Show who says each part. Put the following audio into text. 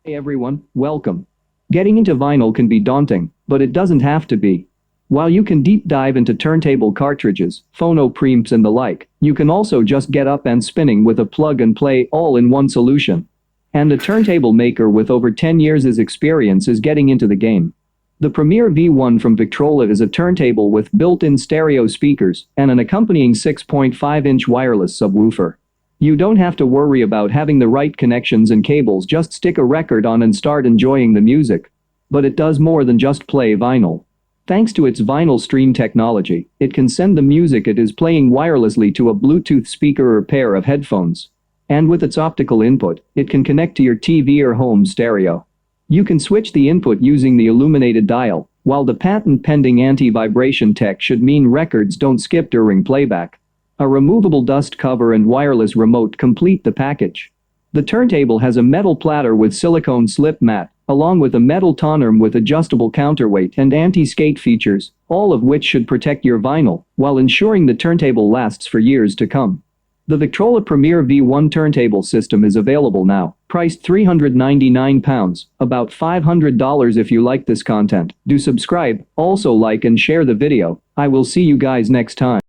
Speaker 1: Hey everyone, welcome. Getting into vinyl can be daunting, but it doesn't have to be. While you can deep dive into turntable cartridges, phono preamps and the like, you can also just get up and spinning with a plug-and-play all-in-one solution. And a turntable maker with over 10 years' experience is getting into the game. The Premiere V1 from Victrola is a turntable with built-in stereo speakers and an accompanying 6.5-inch wireless subwoofer. You don't have to worry about having the right connections and cables, just stick a record on and start enjoying the music. But it does more than just play vinyl. Thanks to its vinyl stream technology, it can send the music it is playing wirelessly to a Bluetooth speaker or pair of headphones. And with its optical input, it can connect to your TV or home stereo. You can switch the input using the illuminated dial, while the patent-pending anti-vibration tech should mean records don't skip during playback. A removable dust cover and wireless remote complete the package. The turntable has a metal platter with silicone slip mat, along with a metal tonarm with adjustable counterweight and anti-skate features, all of which should protect your vinyl, while ensuring the turntable lasts for years to come. The Victrola Premiere V1 turntable system is available now, priced £399, about $500 if you like this content. Do subscribe, also like and share the video. I will see you guys next time.